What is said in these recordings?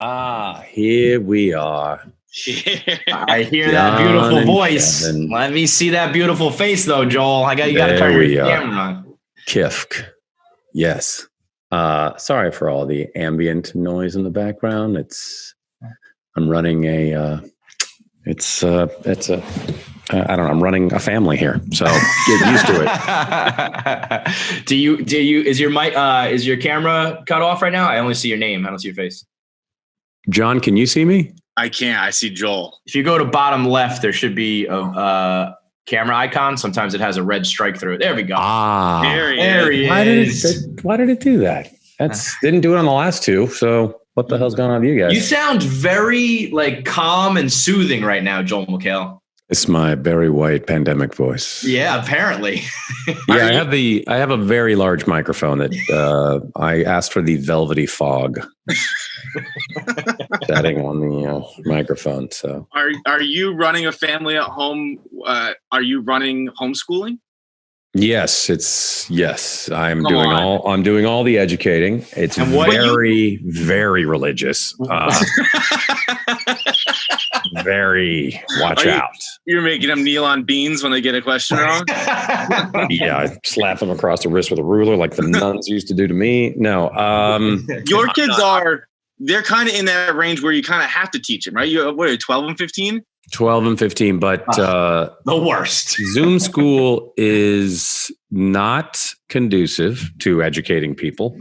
Here we are. I hear that beautiful voice. Kevin. Let me see that beautiful face, though, Joel. You got to turn your camera on. Kifk. Yes. Sorry for all the ambient noise in the background. I'm running I'm running a family here, so get used to it. Is your mic, is your camera cut off right now? I only see your name. I don't see your face. John, can you see me? I can't. I see Joel. If you go to bottom left, there should be a camera icon. Sometimes it has a red strike through it. There we go. There he is. Why did it do that? Didn't do it on the last two, so what the hell's going on with you guys? You sound very calm and soothing right now, Joel McHale. It's my Barry White pandemic voice. Yeah, apparently. Yeah, I have a very large microphone that I asked for the velvety fog setting on the microphone. So, are you running a family at home? Are you running homeschooling? Yes. I'm doing all the educating. It's very, very religious. Very watch out. You're making them kneel on beans when they get a question wrong? Yeah, I slap them across the wrist with a ruler like the nuns used to do to me. No. Your kids they're kind of in that range where you kind of have to teach them, right? What are you, 12 and 15? 12 and 15, but the worst. Zoom school is not conducive to educating people.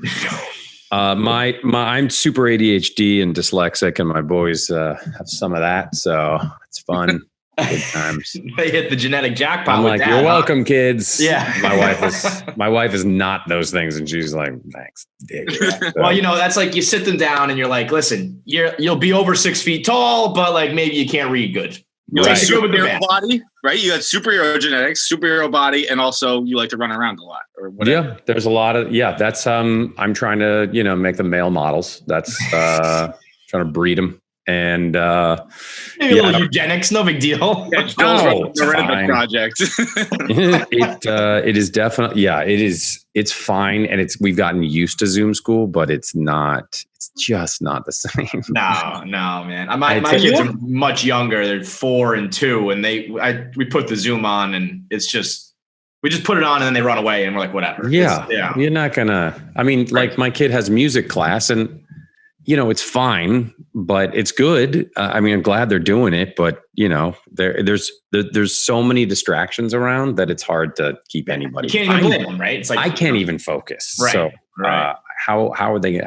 I'm super ADHD and dyslexic, and my boys have some of that, so it's fun. Good times. They hit the genetic jackpot. I'm like, you're welcome, kids. Yeah. My wife is not those things, and she's like, thanks. So. Well, that's like you sit them down and you're like, listen, you'll be over 6 feet tall, but maybe you can't read good. You like superhero body, right? You got superhero genetics, superhero body, and also you like to run around a lot, or whatever. Yeah, there's a lot of That's I'm trying to make them male models. That's trying to breed them, and maybe a little eugenics, no big deal. Yeah, the project. It is definitely it's fine, and we've gotten used to Zoom school, but it's just not the same. No, man. My kids are much younger. They're 4 and 2, and we put the Zoom on, and it's just we just put it on, and then they run away, and we're like, whatever. Yeah. You're not gonna. I mean, my kid has music class, and it's fine, but it's good. I'm glad they're doing it, but there's so many distractions around that it's hard to keep anybody. You can't even blame them, right? It's I can't even focus. Right. So right. How are they?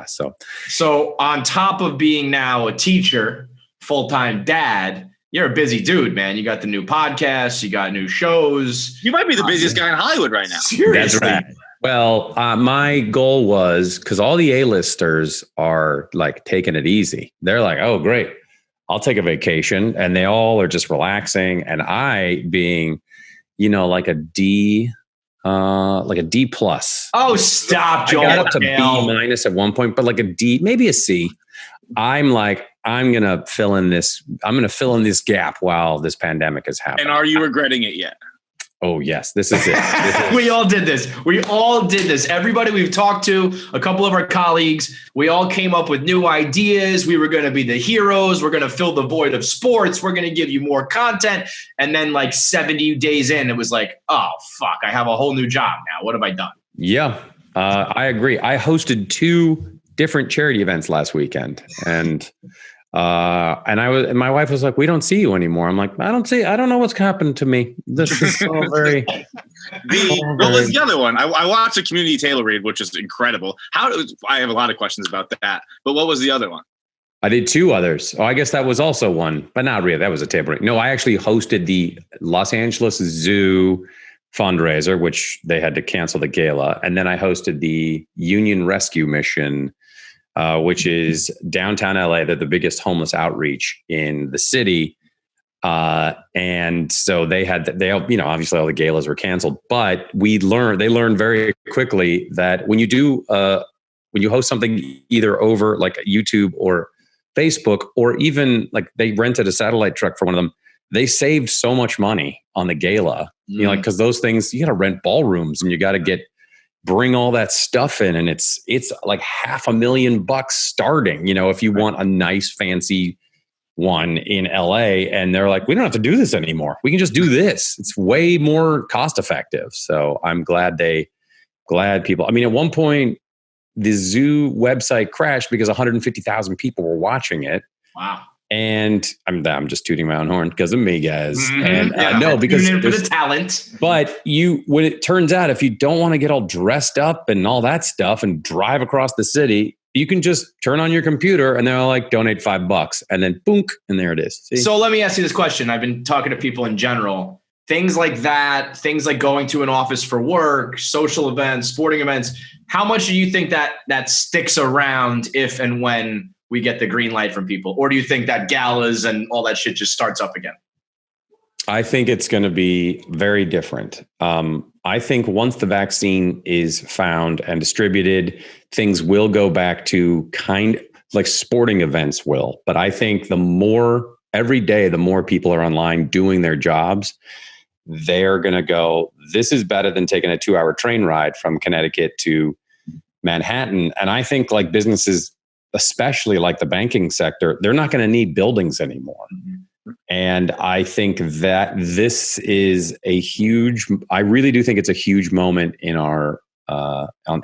So on top of being now a teacher, full-time dad, you're a busy dude, man. You got the new podcast, you got new shows. You might be the busiest guy in Hollywood right now. Seriously. That's right. Well, my goal was, because all the A-listers are taking it easy. They're like, oh, great, I'll take a vacation. And they all are just relaxing. And I being, like a D plus. Oh, stop, Joel. I got up to B- at one point, but a D, maybe a C. I'm like, I'm going to fill in this gap while this pandemic is happening. And are you regretting it yet? Oh, yes. This is it. We all did this. Everybody we've talked to, a couple of our colleagues, we all came up with new ideas. We were going to be the heroes. We're going to fill the void of sports. We're going to give you more content. And then 70 days in, it was like, oh, fuck, I have a whole new job now. What have I done? Yeah, I agree. I hosted 2 different charity events last weekend. And my wife was like, we don't see you anymore. I'm like, I don't know what's happened to me. This is so very. What was the other one? I watched a community table read, which is incredible. I have a lot of questions about that, but what was the other one? I did 2 others. Oh, I guess that was also one, but not really. That was a table read. No, I actually hosted the Los Angeles Zoo fundraiser, which they had to cancel the gala. And then I hosted the Union Rescue Mission, which is downtown LA. They're the biggest homeless outreach in the city. And so obviously all the galas were canceled, but they learned very quickly that when you host something either over YouTube or Facebook, or even they rented a satellite truck for one of them, they saved so much money on the gala, because those things, you got to rent ballrooms and you got to get bring all that stuff in, and it's like $500,000 starting, if you want a nice fancy one in LA, and they're like, we don't have to do this anymore. We can just do this. It's way more cost effective. So I'm glad people, at one point the zoo website crashed because 150,000 people were watching it. Wow. And I'm just tooting my own horn because of me, guys. Mm-hmm. And no, because for the talent. But when it turns out, if you don't want to get all dressed up and all that stuff and drive across the city, you can just turn on your computer and they're like, donate $5, and then boom, and there it is. See? So let me ask you this question. I've been talking to people in general. Things like that, things like going to an office for work, social events, sporting events. How much do you think that sticks around if and when we get the green light from people? Or do you think that galas and all that shit just starts up again? I think it's going to be very different. I think once the vaccine is found and distributed, things will go back to like sporting events will. But I think every day, the more people are online doing their jobs, they're going to go, this is better than taking a 2-hour train ride from Connecticut to Manhattan. And I think like businesses, especially like the banking sector, they're not going to need buildings anymore. Mm-hmm. And I think that this is I really do think it's a huge moment in our,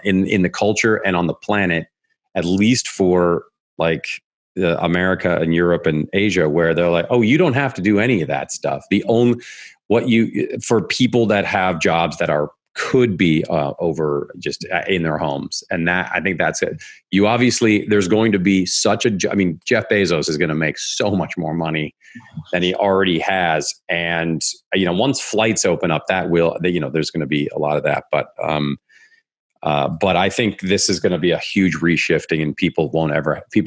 in the culture and on the planet, at least for like America and Europe and Asia, where they're like, oh, you don't have to do any of that stuff. For people that have jobs that could be over just in their homes. And that, I think that's it. You obviously, there's going to be Jeff Bezos is going to make so much more money than he already has. And, once flights open up, there's going to be a lot of that. But I think this is going to be a huge reshifting, and people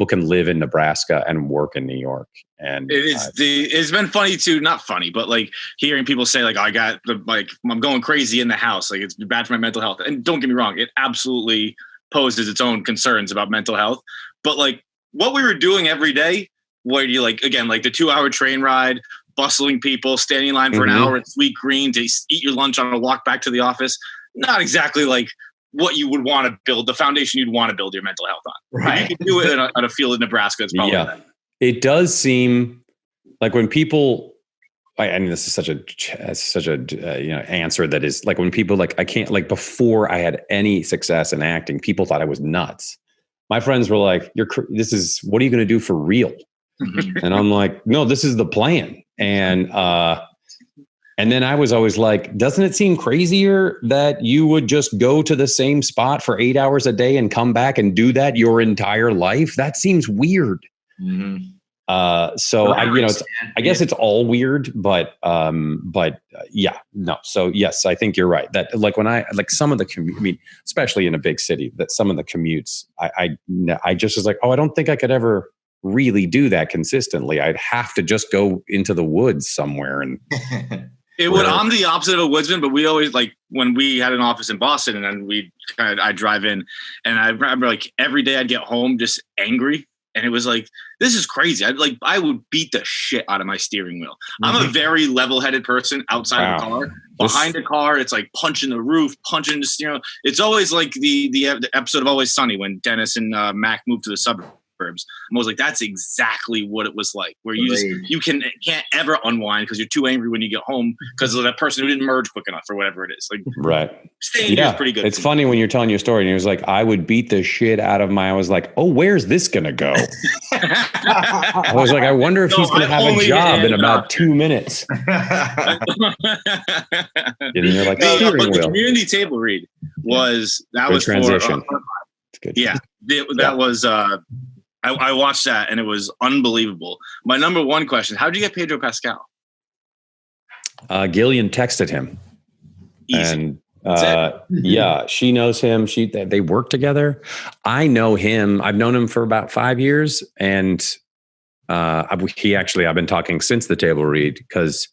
can live in Nebraska and work in New York. And it's been funny too, not funny, but like hearing people say like, I'm going crazy in the house. Like it's bad for my mental health. And don't get me wrong, it absolutely poses its own concerns about mental health. But like what we were doing every day, where you like, again, like the 2-hour train ride, bustling people, standing in line for an hour at Sweet Green to eat your lunch on a walk back to the office. Not exactly like what you would want to build, the foundation you'd want to build your mental health on. Right. If you can do it on a field in Nebraska, it's probably better. It does seem like when people, this is such a answer that is like when people like, I can't, like before I had any success in acting, people thought I was nuts. My friends were like, what are you going to do for real? And I'm like, no, this is the plan. And then I was always like, doesn't it seem crazier that you would just go to the same spot for 8 hours a day and come back and do that your entire life? That seems weird. Mm-hmm. I guess it's all weird, but yeah, no. So yes, I think you're right that like when some of the especially in a big city, that some of the commutes, I just was like, oh, I don't think I could ever really do that consistently. I'd have to just go into the woods somewhere and. I'm the opposite of a woodsman, but we always like when we had an office in Boston, and then I drive in, and I remember like every day I'd get home just angry, and it was like, this is crazy. I would beat the shit out of my steering wheel. Mm-hmm. I'm a very level-headed person outside of the car. Behind the car, it's like punching the roof, punching the steering wheel. It's always like the episode of Always Sunny when Dennis and Mac moved to the suburbs. I was like, that's exactly what it was like, where you can't ever unwind because you're too angry when you get home because of that person who didn't merge quick enough or whatever it is. Like, right. Staying here is pretty good. It's funny when you're telling your story and it was like, I would beat the shit out of I was like, oh, where's this going to go? I was like, I wonder if he's going to have a job in about 2 minutes. And you're like, the community table read was transition. It's good. Yeah, that was. I watched that and it was unbelievable. My number one question: how'd you get Pedro Pascal? Gillian texted him. Easy. And yeah, she knows him. They work together. I know him. I've known him for about 5 years, and I've been talking since the table read because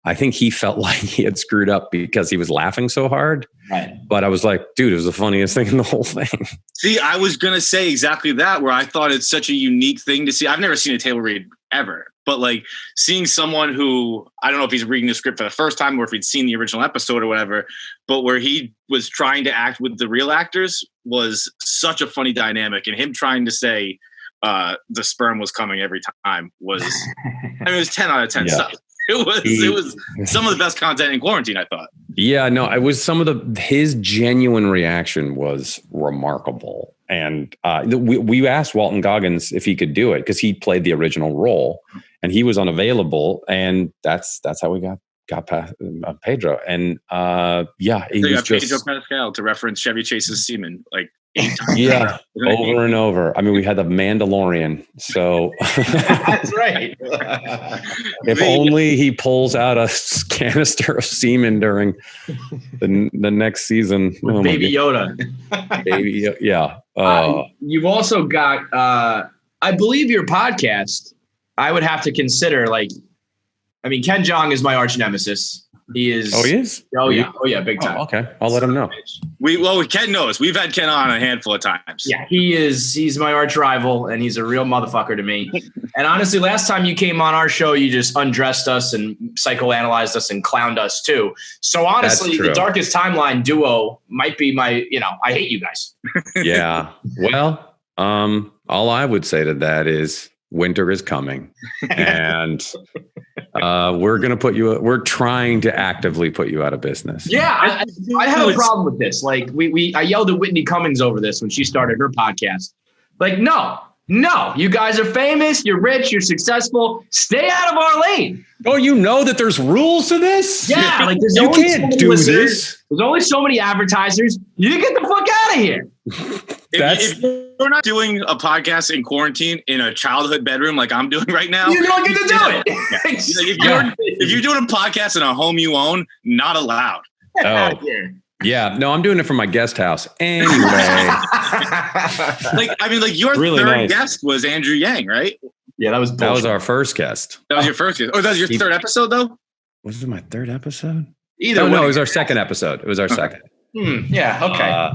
I think he felt like he had screwed up because he was laughing so hard. Right. But I was like, dude, it was the funniest thing in the whole thing. See, I was going to say exactly that, where I thought it's such a unique thing to see. I've never seen a table read ever. But like seeing someone who, I don't know if he's reading the script for the first time or if he'd seen the original episode or whatever, but where he was trying to act with the real actors was such a funny dynamic. And him trying to say the sperm was coming every time was, I mean, it was 10 out of 10 stuff. It was some of the best content in quarantine, I thought. Yeah, no, it was his genuine reaction was remarkable. And we asked Walton Goggins if he could do it because he played the original role and he was unavailable. And that's how we got past Pedro. And he was just Pedro Pascal to reference Chevy Chase's semen like 8 times. Yeah, over and over. I mean, we had the Mandalorian. So that's right. If only he pulls out a canister of semen during the next season. With Baby Yoda. Baby, yeah. You've also got, I believe your podcast, I would have to consider Ken Jeong is my arch nemesis. He is. Oh, he is? Oh, yeah. Oh, yeah. Big time. Oh, okay. I'll let him know. Ken knows. We've had Ken on a handful of times. Yeah, he's my arch rival and he's a real motherfucker to me. And honestly, last time you came on our show, you just undressed us and psychoanalyzed us and clowned us too. So honestly, the Darkest Timeline duo might be my, I hate you guys. Yeah. Well, all I would say to that is winter is coming and we're trying to actively put you out of business. Yeah. I have a problem with this. Like I yelled at Whitney Cummings over this when she started her podcast. Like, no, you guys are famous. You're rich. You're successful. Stay out of our lane. Oh, you know that there's rules to this? Yeah. Like you can't do this. There's only so many advertisers. You get the fuck out of here. If you're not doing a podcast in quarantine in a childhood bedroom like I'm doing right now, you don't get to do it. If you're doing a podcast in a home you own, not allowed. Oh, yeah. No, I'm doing it from my guest house anyway. Your really third guest was Andrew Yang, right? Yeah, that was our first guest. That was your first guest. Oh, that was your third episode though? Was it my third episode? No, it was our second episode. It was our second. Yeah. Okay.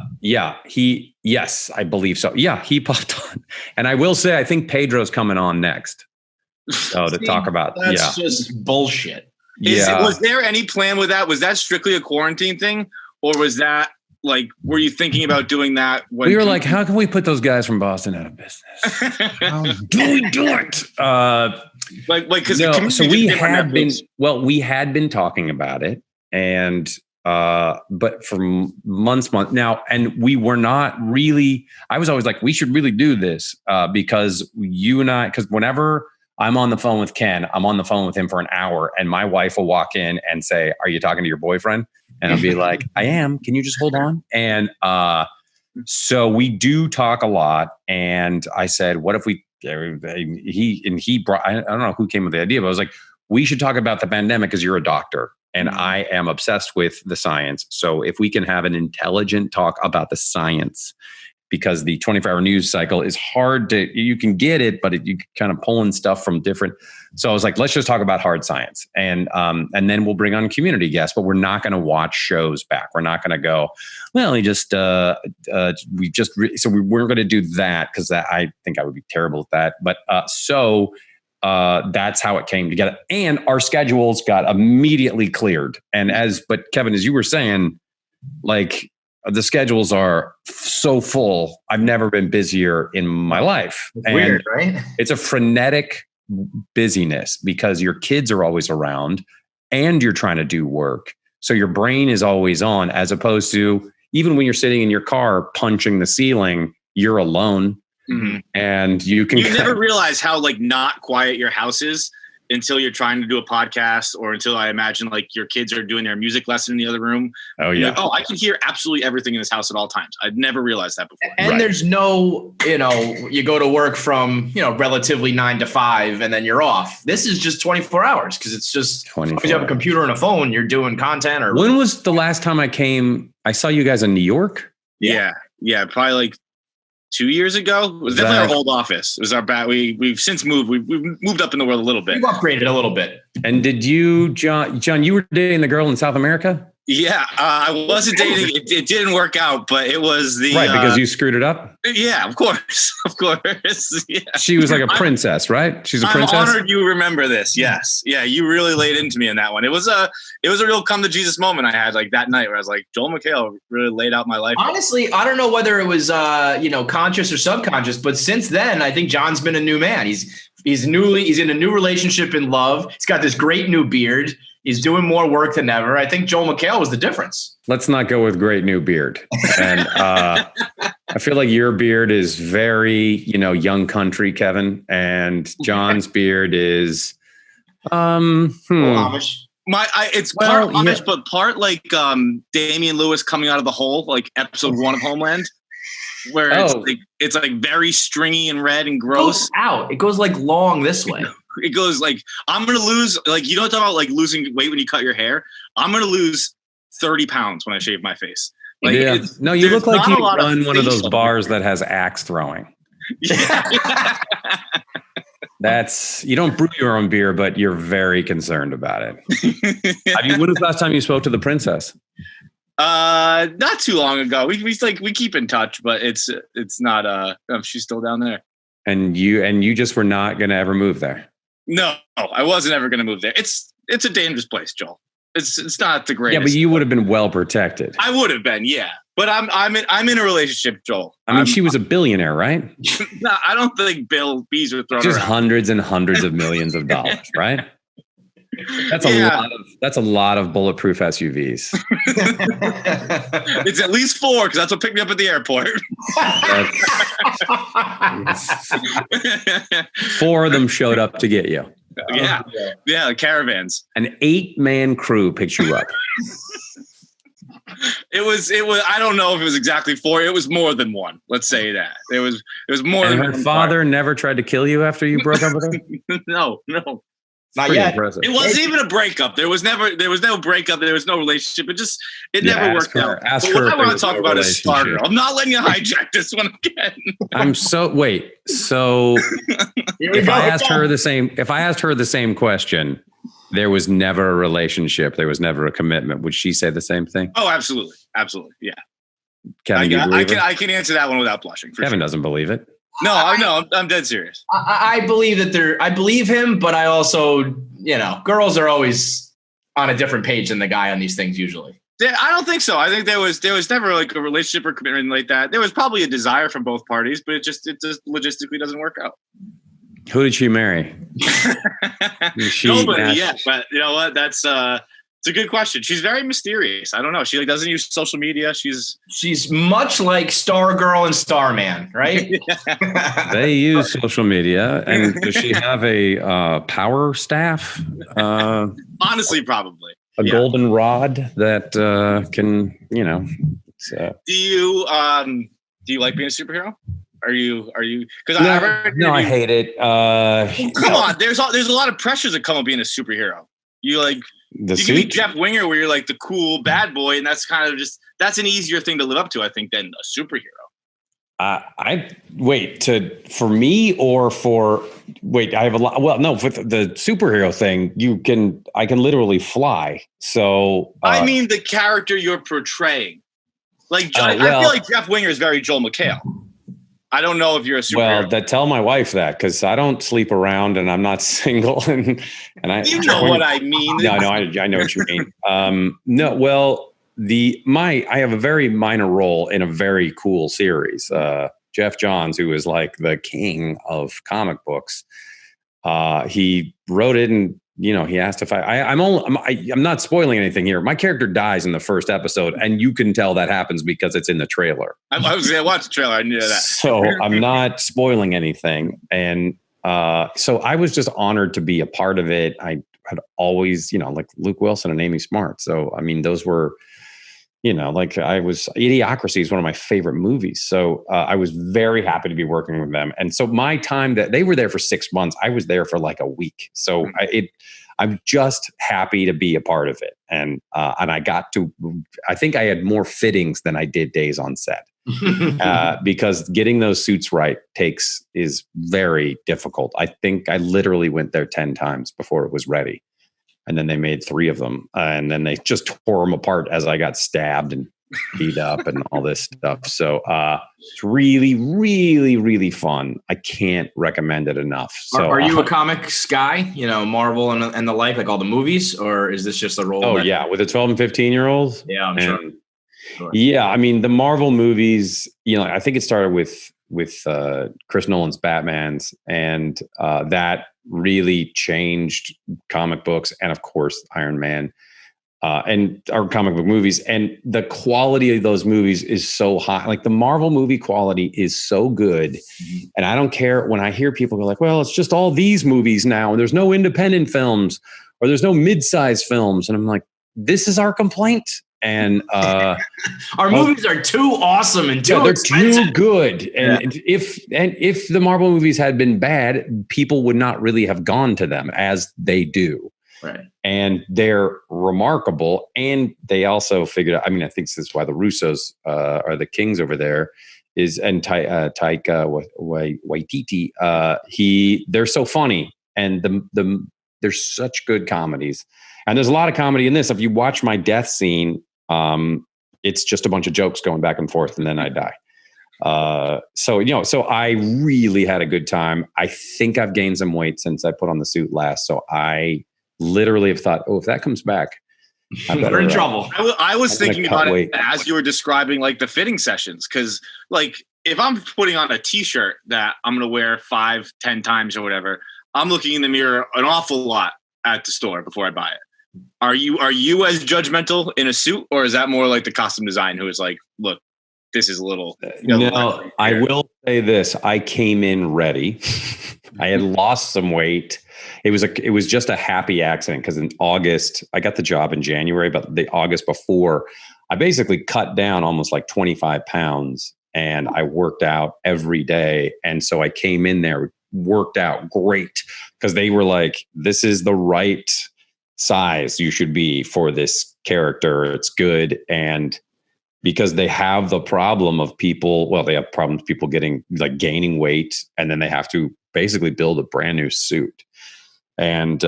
Yes, I believe so. Yeah, he popped on. And I will say, I think Pedro's coming on next. To talk about. That's just bullshit. Was there any plan with that? Was that strictly a quarantine thing? Or was that were you thinking about doing that? When we were like, how can we put those guys from Boston out of business? How do we do it? So we had been talking about it and, but for months now, and we were not really, I was always like, we should really do this, because because whenever I'm on the phone with Ken, I'm on the phone with him for an hour and my wife will walk in and say, are you talking to your boyfriend? And I'll be like, I am. Can you just hold on? And so we do talk a lot. And I said, what if he brought, I don't know who came with the idea, but I was like, we should talk about the pandemic because you're a doctor. And I am obsessed with the science. So if we can have an intelligent talk about the science, because the 24-hour news cycle is hard you can get it, but you kind of pulling stuff from different. So I was like, let's just talk about hard science. And then we'll bring on community guests, but we're not going to watch shows back. We're not going to go, well, so we weren't going to do that because I think I would be terrible at that. But that's how it came together. And our schedules got immediately cleared. But Kevin, as you were saying, the schedules are so full. I've never been busier in my life. It's weird, right? It's a frenetic busyness because your kids are always around and you're trying to do work. So your brain is always on, as opposed to even when you're sitting in your car punching the ceiling, you're alone. Mm-hmm. And you never realize how not quiet your house is until you're trying to do a podcast, or until I imagine your kids are doing their music lesson in the other room. Oh yeah. I can hear absolutely everything in this house at all times. I'd never realized that before. And There's no, you go to work from, relatively 9 to 5 and then you're off. This is just 24 hours. Cause it's just, if you have a computer and a phone, you're doing content. Or when was the last time I saw you guys in New York? Yeah. Probably 2 years ago. It was definitely our old office. It was our bat. We've since moved. We've moved up in the world a little bit. We've upgraded a little bit. And did you, John, you were dating the girl in South America? Yeah, I wasn't dating. It didn't work out, but it was the right because you screwed it up. Yeah, of course, of course. Yeah. She was like a princess, right? She's a princess. I'm honored you remember this. Yes, yeah, you really laid into me in that one. It was a real come to Jesus moment I had like that night where I was like, Joel McHale really laid out my life. Honestly, I don't know whether it was conscious or subconscious, but since then, I think John's been a new man. He's in a new relationship in love. He's got this great new beard. He's doing more work than ever. I think Joel McHale was the difference. Let's not go with great new beard. And I feel like your beard is very, young country, Kevin. And John's beard is Amish. It's part Amish, but part like Damian Lewis coming out of the hole, like episode 1 of Homeland, where it's like very stringy and red and gross. It goes like long this way. It goes like, I'm going to lose, like, you don't talk about like losing weight when you cut your hair. I'm going to lose 30 pounds when I shave my face. Like, yeah. No, you look like you run one of those bars that has axe throwing. Yeah. You don't brew your own beer, but you're very concerned about it. When was the last time you spoke to the princess? Not too long ago. We keep in touch, but it's not, she's still down there. And you just were not going to ever move there. No, I wasn't ever going to move there. It's a dangerous place, Joel. It's not the greatest. Yeah, but you would have been well protected. I would have been, yeah. But I'm in a relationship, Joel. She was a billionaire, right? No, I don't think Bill Bees would throw just around. hundreds and hundreds of millions of dollars, right? That's a lot of bulletproof SUVs. It's at least 4 because that's what picked me up at the airport. 4 of them showed up to get you. Yeah, caravans. An 8-man crew picked you up. It was. I don't know if it was exactly 4. It was more than 1. Let's say that it was more. And than her one father part. never tried to kill you after you broke up with her. No. Not yet. Impressive. It wasn't even a breakup. There was no breakup. There was no relationship. It never worked out. But what I want to talk about is Stargirl. I'm not letting you hijack this one again. So if I asked her the same question, there was never a relationship. There was never a commitment. Would she say the same thing? Oh, absolutely. Absolutely. Yeah. Kevin, I can answer that one without blushing. Kevin doesn't believe it. No, I'm dead serious. I believe that I believe him, but I also, girls are always on a different page than the guy on these things usually. Yeah, I don't think so. I think there was never like a relationship or commitment like that. There was probably a desire from both parties, but it just logistically doesn't work out. Who did she marry? Nobody yet, but you know what? That's it's a good question. She's very mysterious. I don't know. She doesn't use social media. She's much like Stargirl and Starman, right? They use social media. And does she have a power staff? Honestly, probably a golden rod that can, So. Do you like being a superhero? Are you? Because I hate it. Come on, there's a lot of pressures that come with being a superhero. You can be Jeff Winger, where you're like the cool bad boy, and that's kind of that's an easier thing to live up to, I think, than a superhero. For me or for I have a lot. Well, no, for the superhero thing, I can literally fly. So I mean, the character you're portraying, I feel like Jeff Winger is very Joel McHale. I don't know if you're a superhero. Well, tell my wife that because I don't sleep around and I'm not single and I. You know what I mean? No, I know what you mean. I have a very minor role in a very cool series. Jeff Johns, who is like the king of comic books, he wrote it and he asked if I'm not spoiling anything here. My character dies in the first episode, and you can tell that happens because it's in the trailer. I was going to watch the trailer. I knew that. So I'm not spoiling anything. And so I was just honored to be a part of it. I had always, like Luke Wilson and Amy Smart. So, I mean, those were, Idiocracy is one of my favorite movies. So I was very happy to be working with them. And so my time that they were there for 6 months, I was there for like a week. So I'm just happy to be a part of it. And I got to, I think I had more fittings than I did days on set because getting those suits right is very difficult. I think I literally went there 10 times before it was ready. And then they made 3 of them. And then they just tore them apart as I got stabbed and beat up and all this stuff. So it's really, really, really fun. I can't recommend it enough. So are you a comics guy, Marvel and the like all the movies, or is this just a role? Oh yeah. With the 12 and 15 year olds. Yeah, I'm sure. Yeah. I mean, the Marvel movies, I think it started with Chris Nolan's Batmans, and that really changed comic books, and of course Iron Man, and our comic book movies. And the quality of those movies is so high. Like the Marvel movie quality is so good. Mm-hmm. And I don't care when I hear people go like, well, it's just all these movies now, and there's no independent films or there's no mid-size films. And I'm like, this is our complaint. And our movies are too awesome and too expensive. Too good. And if the Marvel movies had been bad, people would not really have gone to them as they do. Right. And they're remarkable. And they also figured out, I mean, I think this is why the Russos are the kings over there, and Taika Waititi. They're so funny, and there's such good comedies. And there's a lot of comedy in this. If you watch my death scene, it's just a bunch of jokes going back and forth, and then I die. So I really had a good time. I think I've gained some weight since I put on the suit last. So I literally have thought, if that comes back, we're in trouble. I was thinking about it as you were describing like the fitting sessions. Cause like if I'm putting on a t-shirt that I'm going to wear 5-10 times or whatever, I'm looking in the mirror an awful lot at the store before I buy it. Are you as judgmental in a suit, or is that more like the costume design who is like, look, this is a little. No, I will say this. I came in ready. I had lost some weight. It was just a happy accident because in August, I got the job in January, but the August before, I basically cut down almost like 25 pounds, and I worked out every day. And so I came in there, worked out great, because they were like, this is the right size you should be for this character. It's good. And because they have the problem of they have problems people gaining weight, and then they have to basically build a brand new suit. And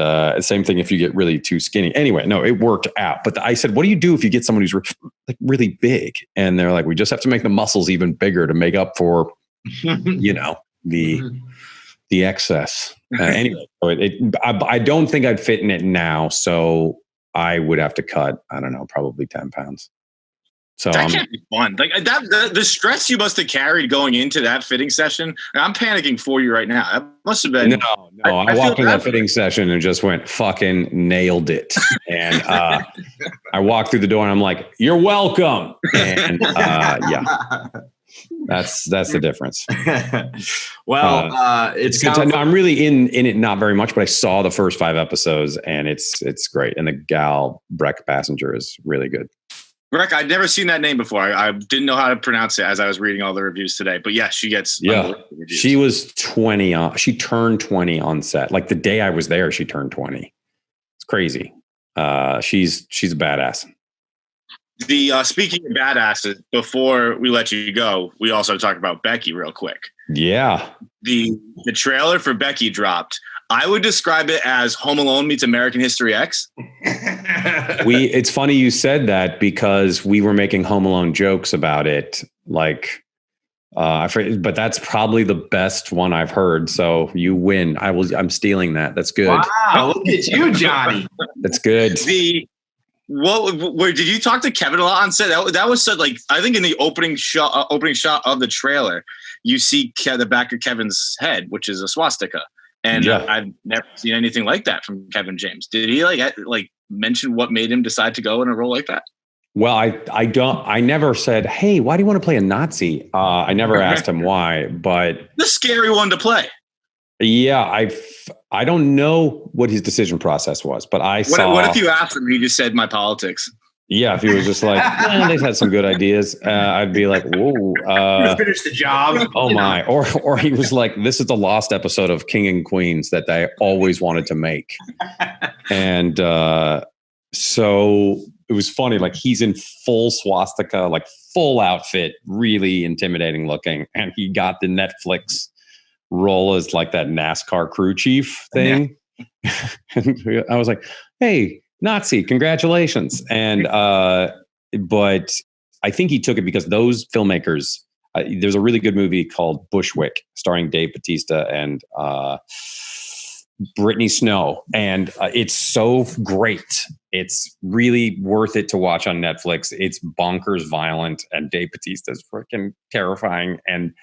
same thing if you get really too skinny. Anyway, no, it worked out. But I said, what do you do if you get someone who's really big? And they're like, we just have to make the muscles even bigger to make up for, the excess. Anyway, I don't think I'd fit in it now. So I would have to cut, I don't know, probably 10 pounds. So that can't be fun. Like the stress you must have carried going into that fitting session. I'm panicking for you right now. That must have been. No. I walked in that fitting session and just went fucking nailed it. And I walked through the door and I'm like, you're welcome. And that's the difference. Well, it's good. I'm really in it, not very much, but I saw the first 5 episodes and it's great. And the gal Breck Passenger is really good. Breck, I'd never seen that name before. I didn't know how to pronounce it as I was reading all the reviews today. But yes, she gets. She was 20. She turned 20 on set. Like the day I was there, she turned 20. It's crazy. She's a badass. Speaking of badasses, before we let you go, we also talk about Becky real quick. Yeah. The trailer for Becky dropped. I would describe it as Home Alone meets American History X. It's funny you said that because we were making Home Alone jokes about it. Like, but that's probably the best one I've heard. So you win. I'm stealing that. That's good. Wow, look at you, Johnny. That's good. Where did you talk to Kevin a lot on set? That was said, like, I think in the opening shot of the trailer, you see the back of Kevin's head, which is a swastika. And I've never seen anything like that from Kevin James. Did he like mention what made him decide to go in a role like that? Well, I never said, hey, why do you want to play a Nazi? I never asked him why, but the scary one to play. Yeah, I don't know what his decision process was, but What if you asked him? He just said my politics. Yeah, if he was just like, they've had some good ideas, I'd be like, whoa. Finish the job. Oh my. Or he was like, this is the lost episode of King and Queens that I always wanted to make. And so it was funny. Like he's in full swastika, like full outfit, really intimidating looking. And he got the Netflix role as like that NASCAR crew chief thing. And I was like, hey, Nazi, congratulations. And, but I think he took it because those filmmakers, there's a really good movie called Bushwick starring Dave Bautista and Brittany Snow. And it's so great. It's really worth it to watch on Netflix. It's bonkers violent and Dave Bautista is freaking terrifying. And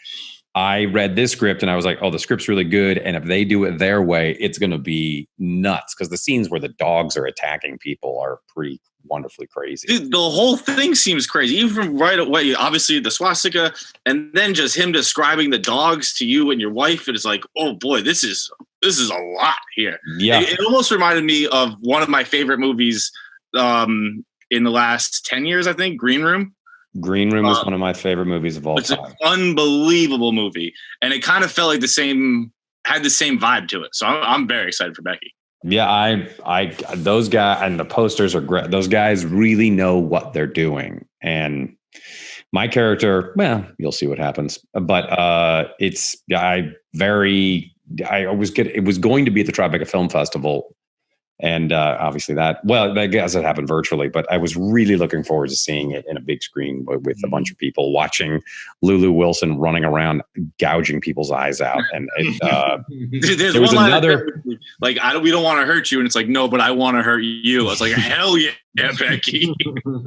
I read this script and I was like, oh, the script's really good. And if they do it their way, it's going to be nuts. Because the scenes where the dogs are attacking people are pretty wonderfully crazy. Dude, the whole thing seems crazy. Even from right away, obviously the swastika, and then just him describing the dogs to you and your wife. And it's like, oh boy, this is a lot here. Yeah. It almost reminded me of one of my favorite movies in the last 10 years, I think, Green Room. Green Room was one of my favorite movies of all time. It's an unbelievable movie. And it kind of felt like had the same vibe to it. So I'm very excited for Becky. Yeah, I those guys and the posters are great. Those guys really know what they're doing. And my character, well, you'll see what happens. But it was going to be at the Tribeca Film Festival. And obviously I guess it happened virtually, but I was really looking forward to seeing it in a big screen with a bunch of people watching Lulu Wilson running around, gouging people's eyes out. And there was another like, we don't want to hurt you. And it's like, no, but I want to hurt you. I was like, hell yeah, Becky.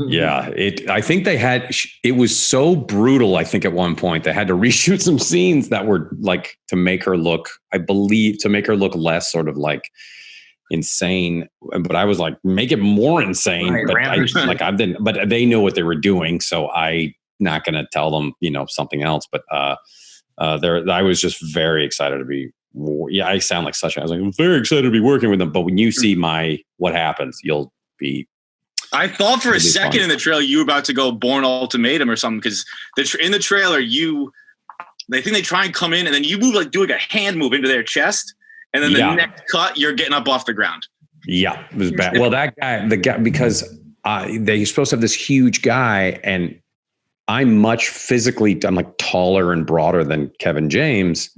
Yeah. I think it was so brutal. I think at one point they had to reshoot some scenes that were like to make her look less sort of like insane, but I was like, make it more insane. Right, but they know what they were doing, so I not going to tell them, something else. But I was just very excited to be. Yeah, I sound like such. I was like, I'm very excited to be working with them. But when you see what happens, you'll be. I thought for a second in the trailer you were about to go Born Ultimatum or something, because in the trailer they think they try and come in and then you move do a hand move into their chest. And then the next cut, you're getting up off the ground. Yeah, it was bad. Well, the guy, because they're supposed to have this huge guy, and I'm like taller and broader than Kevin James.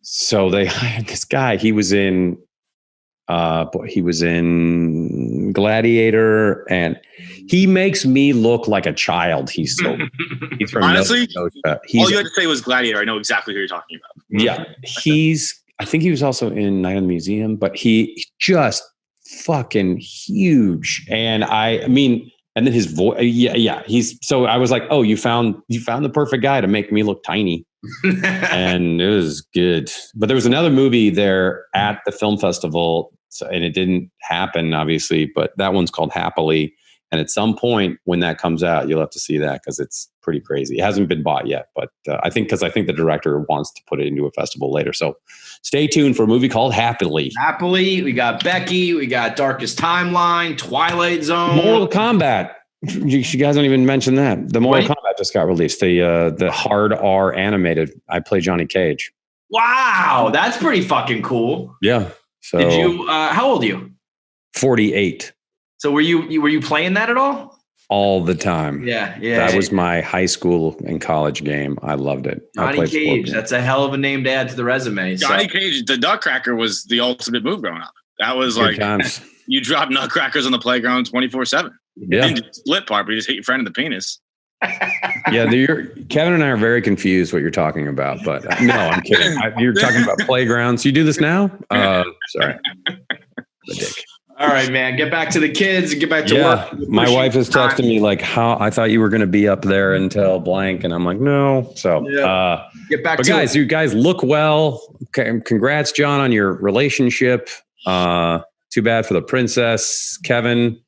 So they hired this guy. He was in Gladiator, and he makes me look like a child. He's from honestly, all you had to say was Gladiator. I know exactly who you're talking about. Yeah, I think he was also in Night in the Museum, but he just fucking huge. And and then his voice, yeah. So I was like, oh, you found the perfect guy to make me look tiny. And it was good. But there was another movie there at the film festival, and it didn't happen, obviously, but that one's called Happily. And at some point when that comes out, you'll have to see that because it's pretty crazy. It hasn't been bought yet, but I think the director wants to put it into a festival later. So stay tuned for a movie called Happily. Happily, we got Becky, we got Darkest Timeline, Twilight Zone, Mortal Kombat. You guys don't even mention that. The Mortal Kombat just got released. The hard R animated. I play Johnny Cage. Wow, that's pretty fucking cool. Yeah. So did you? How old are you? 48. So were you playing that at all? All the time. Yeah. That was my high school and college game. I loved it. Johnny Cage. That's a hell of a name to add to the resume. Johnny Cage, the Nutcracker was the ultimate move growing up. That was good like times. You drop nutcrackers on the playground 24/7. Yeah. You didn't split part, but you just hit your friend in the penis. Yeah, Kevin and I are very confused what you're talking about, but no, I'm kidding. You're talking about playgrounds. You do this now? Sorry. The dick. All right, man. Get back to the kids and get back to work. My wife is texting me like, "How I thought you were going to be up there until blank," and I'm like, "No." So, get back. But guys, you guys look well. Okay, congrats, John, on your relationship. Too bad for the princess, Kevin,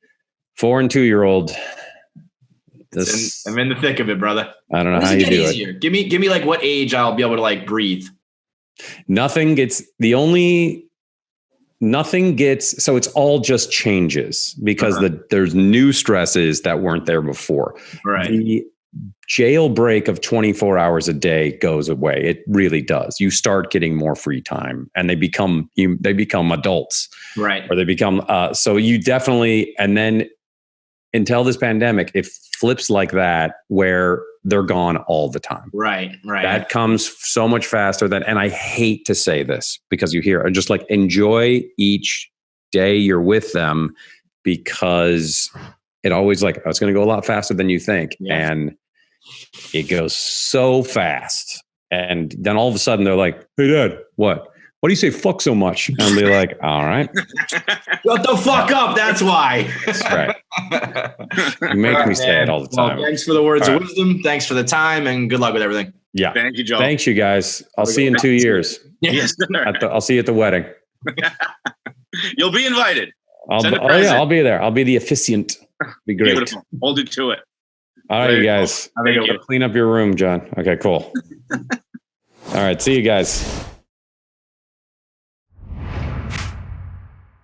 4 and 2-year-old. I'm in the thick of it, brother. I don't know how you do it. Give me like what age I'll be able to like breathe. Nothing gets. So it's all just changes because there's new stresses that weren't there before. Right. The jailbreak of 24 hours a day goes away. It really does. You start getting more free time, and they become adults. Right. Or they become, so you definitely, and then until this pandemic, it flips like that where they're gone all the time. Right. That comes so much faster and I hate to say this because you hear, just like enjoy each day you're with them, because it always like, oh, it's going to go a lot faster than you think. Yeah. And it goes so fast. And then all of a sudden they're like, hey, Dad, what? Why do you say fuck so much? And I'll be like, all right. Shut the fuck up. That's why. That's right. You make me say it all the time. Well, thanks for the words of wisdom. Thanks for the time, and good luck with everything. Yeah. Thank you, Joe. Thanks, you guys. I'll see you in 2 years. Yes, sir. I'll see you at the wedding. You'll be invited. I'll be there. I'll be the officiant. Be great. Beautiful. Hold it to it. All right, you guys. Thank you. Clean up your room, John. Okay, cool. All right. See you guys.